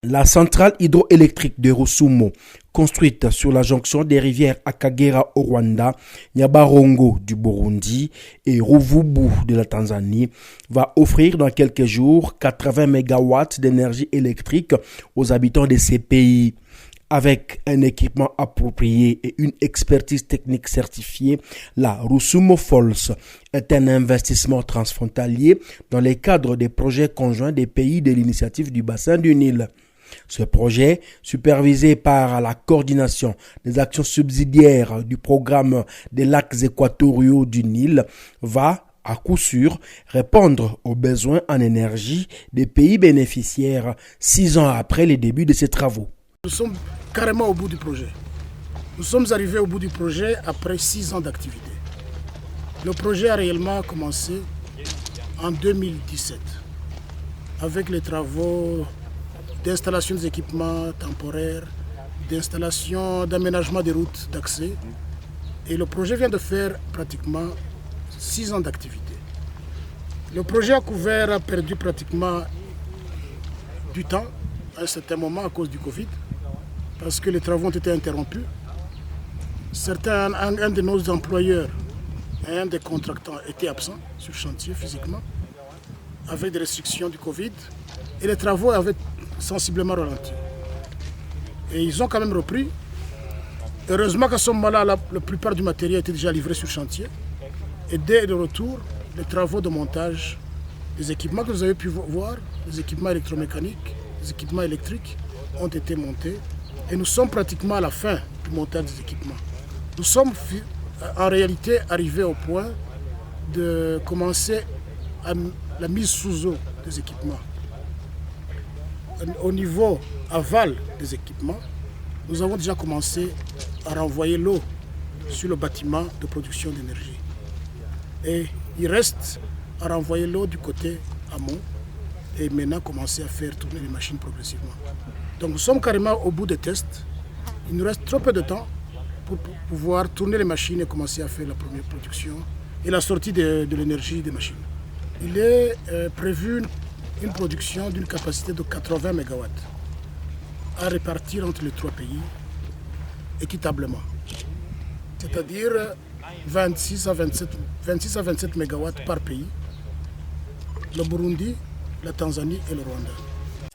La centrale hydroélectrique de Rusumo, construite sur la jonction des rivières Akagera au Rwanda, Nyabarongo du Burundi et Ruvubu de la Tanzanie, va offrir dans quelques jours 80 MW d'énergie électrique aux habitants de ces pays. Avec un équipement approprié et une expertise technique certifiée, la Rusumo Falls est un investissement transfrontalier dans le cadre des projets conjoints des pays de l'initiative du bassin du Nil. Ce projet, supervisé par la coordination des actions subsidiaires du programme des lacs équatoriaux du Nil, va à coup sûr répondre aux besoins en énergie des pays bénéficiaires 6 ans après le début de ces travaux. Nous sommes carrément au bout du projet. Nous sommes arrivés au bout du projet après 6 ans d'activité. Le projet a réellement commencé en 2017 avec les travaux d'installation des équipements temporaires, d'installation, d'aménagement des routes d'accès. Et le projet vient de faire pratiquement 6 ans d'activité. Le projet a perdu pratiquement du temps à un certain moment à cause du Covid, parce que les travaux ont été interrompus. Un de nos employeurs et un des contractants étaient absents sur le chantier physiquement, avec des restrictions du Covid, et les travaux avaient sensiblement ralenti. Et ils ont quand même repris. Heureusement qu'à ce moment-là, la plupart du matériel était déjà livré sur le chantier. Et dès le retour, les travaux de montage des équipements que vous avez pu voir, les équipements électromécaniques, les équipements électriques, ont été montés. Et nous sommes pratiquement à la fin du montage des équipements. Nous sommes en réalité arrivés au point de commencer la mise sous eau des équipements. Au niveau aval des équipements, nous avons déjà commencé à renvoyer l'eau sur le bâtiment de production d'énergie. Et il reste à renvoyer l'eau du côté amont et maintenant commencer à faire tourner les machines progressivement. Donc nous sommes carrément au bout des tests. Il nous reste trop peu de temps pour pouvoir tourner les machines et commencer à faire la première production et la sortie de l'énergie des machines. Il est prévu une production d'une capacité de 80 MW à répartir entre les 3 pays équitablement. C'est-à-dire 26 à 27 MW par pays, le Burundi, la Tanzanie et le Rwanda.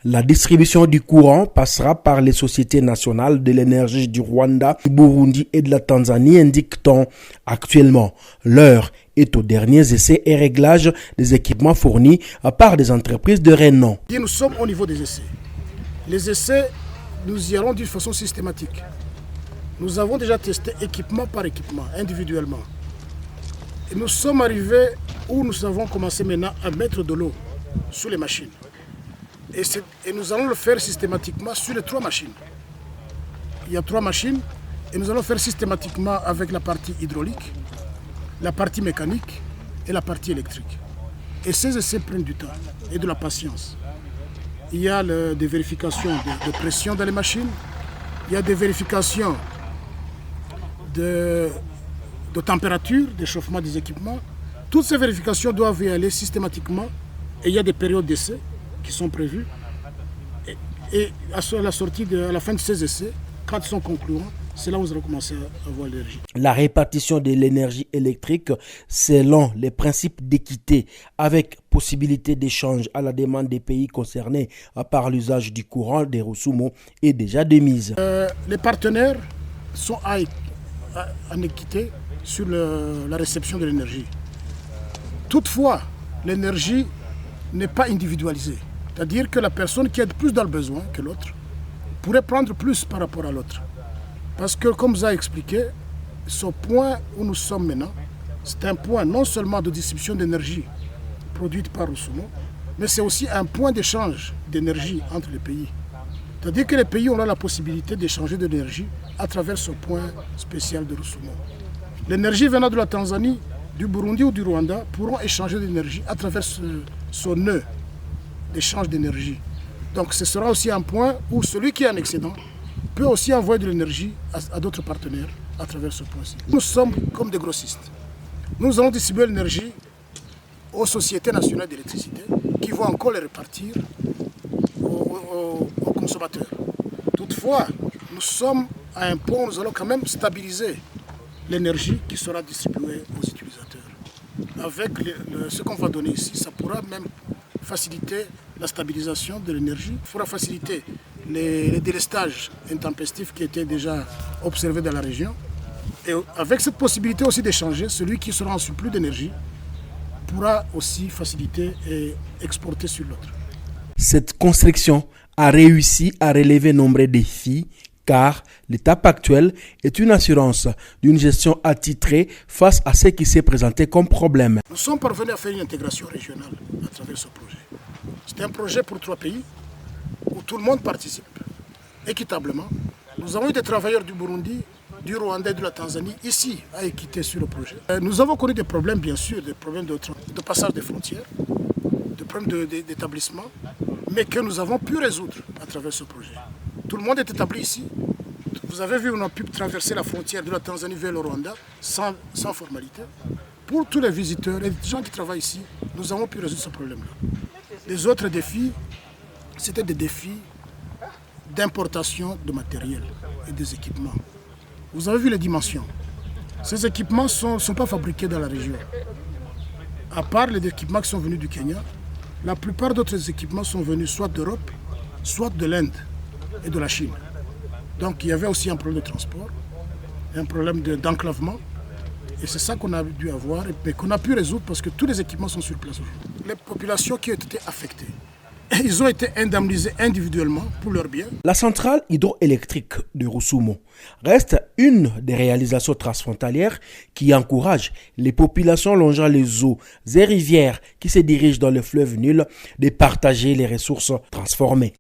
La distribution du courant passera par les sociétés nationales de l'énergie du Rwanda, du Burundi et de la Tanzanie, indique-t-on. Actuellement, l'heure est aux derniers essais et réglages des équipements fournis par des entreprises de renom. Nous sommes au niveau des essais. Les essais, nous y allons d'une façon systématique. Nous avons déjà testé équipement par équipement, individuellement. Et nous sommes arrivés où nous avons commencé maintenant à mettre de l'eau sous les machines. Et nous allons le faire systématiquement sur les 3 machines. Il y a 3 machines et nous allons faire systématiquement avec la partie hydraulique, la partie mécanique et la partie électrique. Et ces essais prennent du temps et de la patience. Il y a des vérifications de pression dans les machines, il y a des vérifications de température, d'échauffement des équipements. Toutes ces vérifications doivent y aller systématiquement et il y a des périodes d'essai qui sont prévues. Et à la fin de ces essais, quand ils sont concluants, c'est là où nous allons commencer à avoir l'énergie. La répartition de l'énergie électrique selon les principes d'équité, avec possibilité d'échange à la demande des pays concernés par l'usage du courant des Rusumo, est déjà de mise. Les partenaires sont en équité sur la réception de l'énergie. Toutefois, l'énergie n'est pas individualisée. C'est-à-dire que la personne qui est plus dans le besoin que l'autre pourrait prendre plus par rapport à l'autre. Parce que, comme vous avez expliqué, ce point où nous sommes maintenant, c'est un point non seulement de distribution d'énergie produite par Rusumo, mais c'est aussi un point d'échange d'énergie entre les pays. C'est-à-dire que les pays ont la possibilité d'échanger de l'énergie à travers ce point spécial de Rusumo. L'énergie venant de la Tanzanie, du Burundi ou du Rwanda pourront échanger de l'énergie à travers ce nœud d'échange d'énergie. Donc ce sera aussi un point où celui qui a un excédent peut aussi envoyer de l'énergie à d'autres partenaires à travers ce point-ci. Nous sommes comme des grossistes. Nous allons distribuer l'énergie aux sociétés nationales d'électricité qui vont encore les répartir aux consommateurs. Toutefois, nous sommes à un point où nous allons quand même stabiliser l'énergie qui sera distribuée aux utilisateurs. Avec ce qu'on va donner ici, ça pourra même faciliter la stabilisation de l'énergie, il faudra faciliter les délestages intempestifs qui étaient déjà observés dans la région. Et avec cette possibilité aussi d'échanger, celui qui sera en surplus d'énergie pourra aussi faciliter et exporter sur l'autre. Cette construction a réussi à relever nombreux défis car l'étape actuelle est une assurance d'une gestion attitrée face à ce qui s'est présenté comme problème. Nous sommes parvenus à faire une intégration régionale à travers ce projet. C'est un projet pour 3 pays où tout le monde participe équitablement. Nous avons eu des travailleurs du Burundi, du Rwanda et de la Tanzanie ici à équiter sur le projet. Nous avons connu des problèmes, bien sûr, des problèmes de passage des frontières, des problèmes d'établissement, mais que nous avons pu résoudre à travers ce projet. Tout le monde est établi ici. Vous avez vu, on a pu traverser la frontière de la Tanzanie vers le Rwanda sans formalité. Pour tous les visiteurs et les gens qui travaillent ici, nous avons pu résoudre ce problème-là. Les autres défis, c'était des défis d'importation de matériel et des équipements. Vous avez vu les dimensions. Ces équipements ne sont pas fabriqués dans la région. À part les équipements qui sont venus du Kenya, la plupart d'autres équipements sont venus soit d'Europe, soit de l'Inde et de la Chine. Donc il y avait aussi un problème de transport, un problème d'enclavement. Et c'est ça qu'on a dû avoir et qu'on a pu résoudre parce que tous les équipements sont sur place aujourd'hui. Les populations qui ont été affectées, ils ont été indemnisés individuellement pour leurs biens. La centrale hydroélectrique de Rusumo reste une des réalisations transfrontalières qui encourage les populations longeant les eaux et rivières qui se dirigent dans le fleuve Nil de partager les ressources transformées.